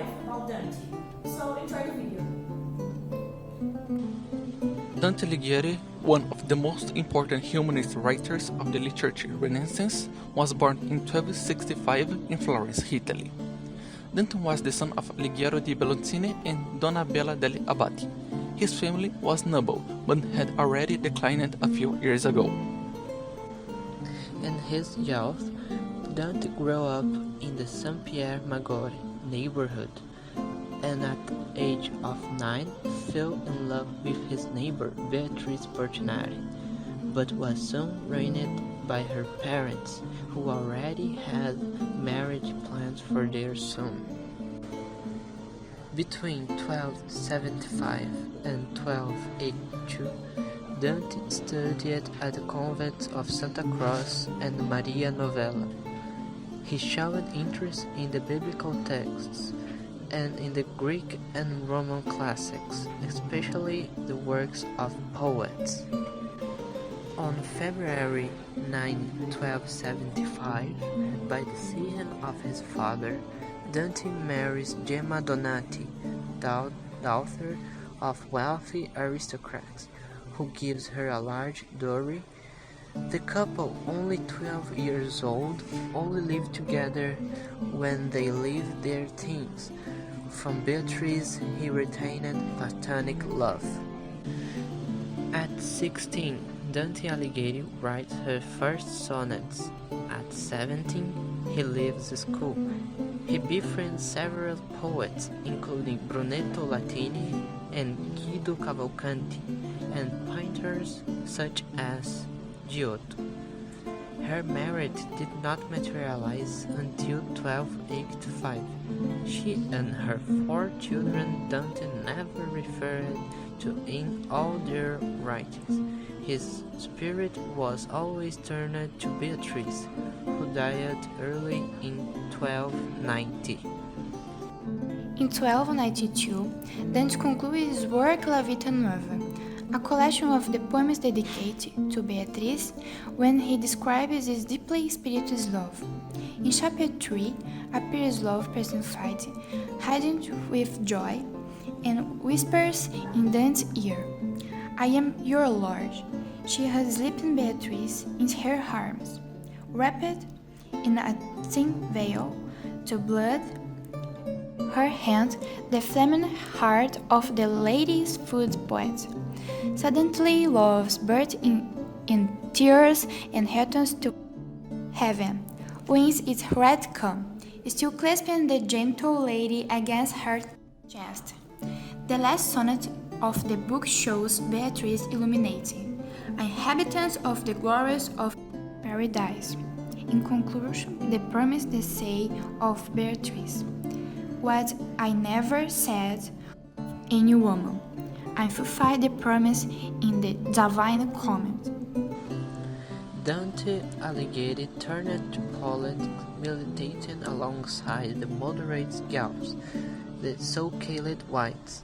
life about Dante. So enjoy the video. Dante Alighieri, one of the most important humanist writers of the literary Renaissance, was born in 1265 in Florence, Italy. Dante was the son of Alighiero di Belloncini and Donna Bella degli Abbati. His family was noble, but had already declined a few years ago. In his youth, Dante grew up in the San Pier Maggiore neighborhood, and at the age of 9 fell in love with his neighbor Beatrice Portinari, but was soon ruined by her parents, who already had marriage plans for their son. Between 1275 and 1282, Dante studied at the convents of Santa Croce and Maria Novella. He showed interest in the biblical texts and in the Greek and Roman classics, especially the works of poets. On February 9, 1275, by decision of his father, Dante marries Gemma Donati, daughter of wealthy aristocrats, who gives her a large dowry. The couple, only 12 years old, only lived together when they lived their teens. From Beatrice he retained platonic love. At 16, Dante Alighieri writes her first sonnets. At 17, he leaves school. He befriends several poets, including Brunetto Latini and Guido Cavalcanti, and painters such as Giotto. Her marriage did not materialize until 1285. She and her 4 children Dante never referred to in all their writings. His spirit was always turned to Beatrice, who died early in 1290. In 1292, Dante concluded his work La Vita Nuova, a collection of the poems dedicated to Beatrice when he describes his deeply spirited love. In chapter 3 appears love personified, radiant with joy, and whispers in Dante's ear, "I am your lord." She had sleeping Beatrice in her arms, wrapped in a thin veil, to blood her hand the flaming heart of the lady's food poet. Suddenly love burst in tears and returns to heaven, whence its wrath come, still clasping the gentle lady against her chest. The last sonnet of the book shows Beatrice illuminating, inhabitants of the glories of paradise. In conclusion, the promise they say of Beatrice, "What I never said any woman, I fulfill the promise in the divine comment." Dante Alighieri turned to politics, militating alongside the moderate Guelphs, the so-called Whites,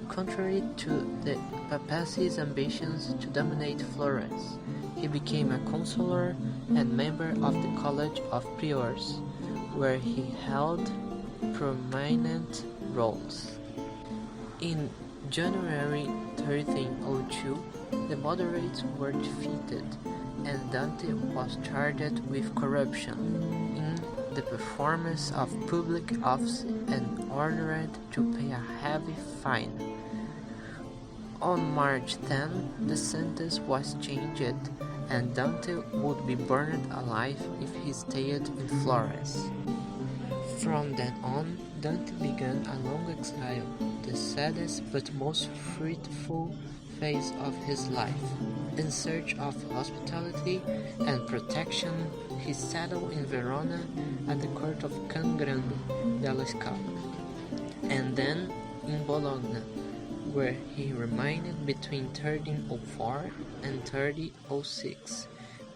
contrary to the papacy's ambitions to dominate Florence. He became a consular and member of the College of Priors, where he held prominent roles. In January 1302, the moderates were defeated, and Dante was charged with corruption in the performance of public office and ordered to pay a heavy fine. On March 10, the sentence was changed, and Dante would be burned alive if he stayed in Florence. From then on, Dante began a long exile, the saddest but most fruitful phase of his life. In search of hospitality and protection, he settled in Verona at the court of Can Grande della Scala, and then in Bologna, where he remained between 1304 and 1306.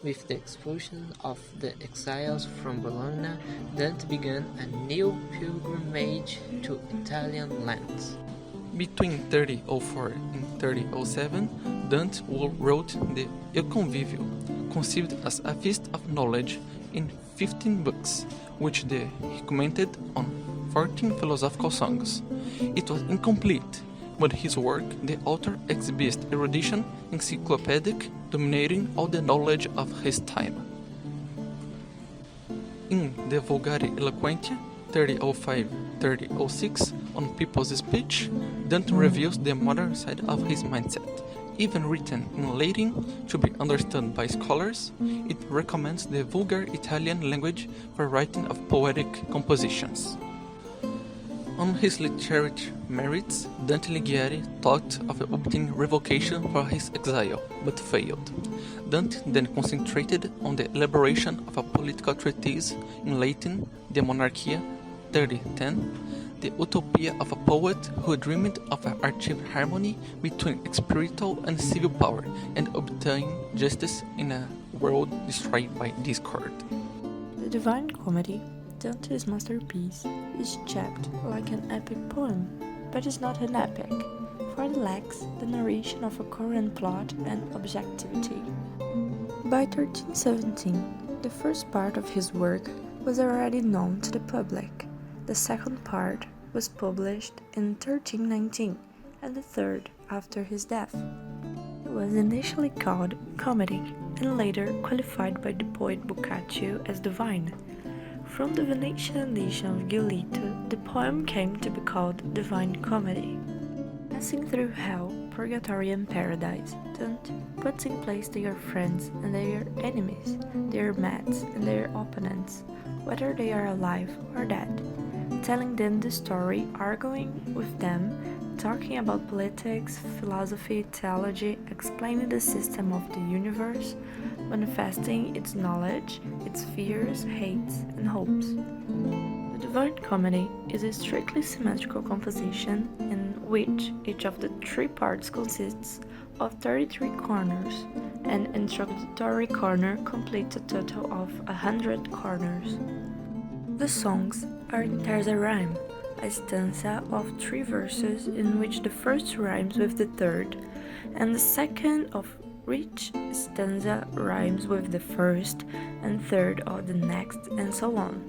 With the expulsion of the exiles from Bologna, Dante began a new pilgrimage to Italian lands. Between 1304 and 1307, Dante wrote the Il Convivio, conceived as a feast of knowledge in 15 books, which he commented on 14 philosophical songs. It was incomplete. With his work, the author exhibits erudition encyclopedic, dominating all the knowledge of his time. In De Vulgare Eloquentia, 3005-3006, on people's speech, Dante reveals the modern side of his mindset. Even written in Latin to be understood by scholars, it recommends the vulgar Italian language for writing of poetic compositions. On his literary merits, Dante Alighieri thought of obtaining revocation for his exile, but failed. Dante then concentrated on the elaboration of a political treatise in Latin, De Monarchia, 3010, the utopia of a poet who dreamed of an achieved harmony between spiritual and civil power and obtain justice in a world destroyed by discord. The Divine Comedy, Dante's masterpiece, is shaped like an epic poem, but is not an epic, for it lacks the narration of a coherent plot and objectivity. By 1317, the first part of his work was already known to the public. The second part was published in 1319, and the third after his death. It was initially called Comedy, and later qualified by the poet Boccaccio as divine. From the Venetian edition of Giolito, the poem came to be called Divine Comedy. Passing through hell, purgatory and paradise, Dante puts in place their friends and their enemies, their mates and their opponents, whether they are alive or dead, telling them the story, arguing with them, talking about politics, philosophy, theology, explaining the system of the universe, manifesting its knowledge, its fears, hates, and hopes. The Divine Comedy is a strictly symmetrical composition in which each of the three parts consists of 33 corners. An introductory corner completes a total of 100 corners. The songs are in terza rhyme, a stanza of 3 verses in which the first rhymes with the third, and the second of which stanza rhymes with the first and third of the next, and so on.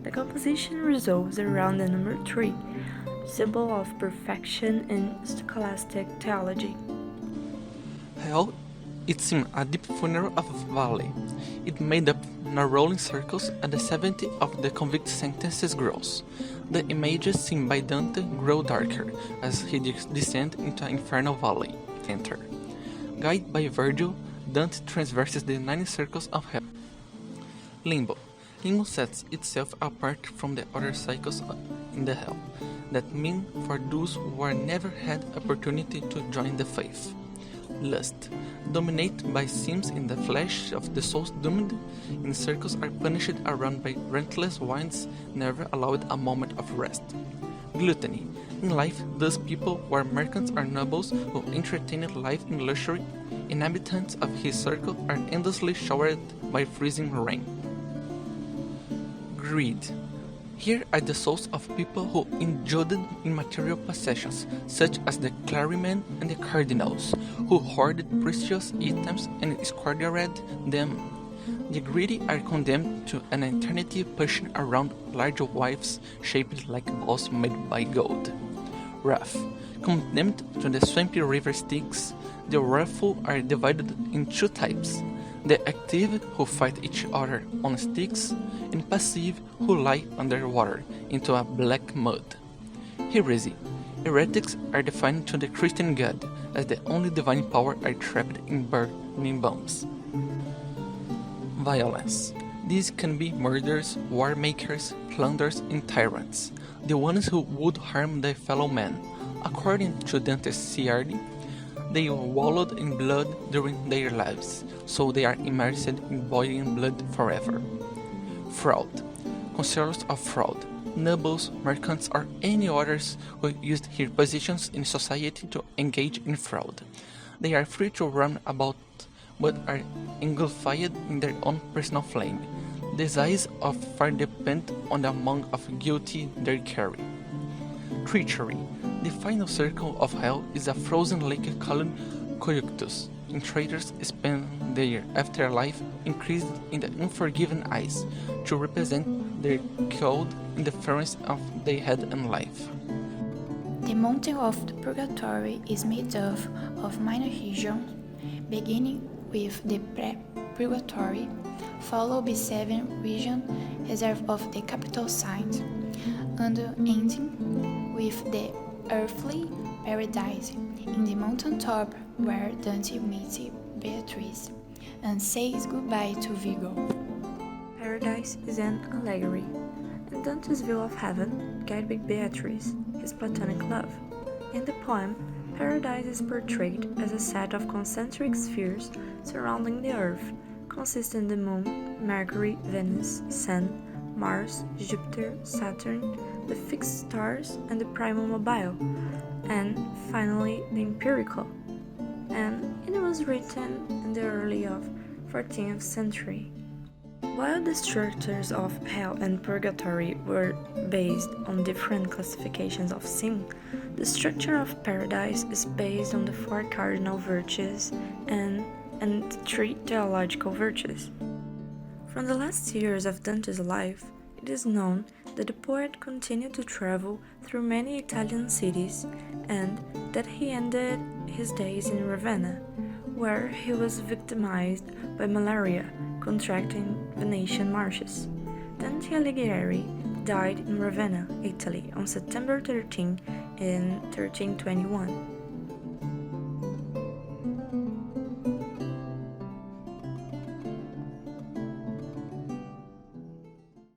The composition revolves around the number 3, symbol of perfection in scholastic theology. Hell, it seemed a deep funeral of a valley. It made up rolling circles at the 70 of the convict sentences grows. The images seen by Dante grow darker as he descends into an infernal valley. Enter. Guided by Virgil, Dante transverses the 9 circles of hell. Limbo. Limbo sets itself apart from the other cycles in the hell. That mean for those who are never had opportunity to join the faith. Lust. Dominated by sins in the flesh of the souls doomed, in circles are punished around by relentless winds, never allowed a moment of rest. Gluttony. In life, those people were merchants or nobles who entertained life in luxury. Inhabitants of his circle are endlessly showered by freezing rain. Greed. Here are the souls of people who indulged in material possessions, such as the clergymen and the cardinals, who hoarded precious items and squandered them. The greedy are condemned to an eternity pushing around large wives shaped like balls made by gold. Wrath. Condemned to the swampy river Styx, the wrathful are divided in 2 types. The active, who fight each other on sticks, and passive, who lie underwater into a black mud. Heresy. Heretics are defined to the Christian God, as the only divine power are trapped in burning bombs. Violence. These can be murderers, war makers, plunderers, and tyrants, the ones who would harm their fellow man. According to Dante's Ciardi, they wallowed in blood during their lives, so they are immersed in boiling blood forever. Fraud. Concealers of fraud, nobles, merchants, or any others who used their positions in society to engage in fraud. They are free to run about, but are engulfed in their own personal flame. The size of fire depends on the amount of guilty they carry. Treachery. The final circle of hell is a frozen lake called Coiuctus, and traitors spend their afterlife increased in the unforgiven ice to represent their code indifference of they had in life. The mountain of the purgatory is made of minor regions, beginning with the pre-purgatory, followed by 7 regions reserved of the capital signs, and ending with the earthly paradise in the mountain top where Dante meets Beatrice and says goodbye to Vigo. Paradise is an allegory, and Dante's view of heaven, guided by Beatrice, his platonic love. In the poem, paradise is portrayed as a set of concentric spheres surrounding the earth, consisting of the moon, Mercury, Venus, Sun, Mars, Jupiter, Saturn, the fixed stars, and the primal mobile, and finally the empirical. And it was written in the early 14th century. While the structures of hell and purgatory were based on different classifications of sin, the structure of paradise is based on the 4 cardinal virtues and 3 theological virtues. From the last years of Dante's life, it is known that the poet continued to travel through many Italian cities and that he ended his days in Ravenna, where he was victimized by malaria, contracting Venetian marshes. Dante Alighieri died in Ravenna, Italy on September 13 in 1321.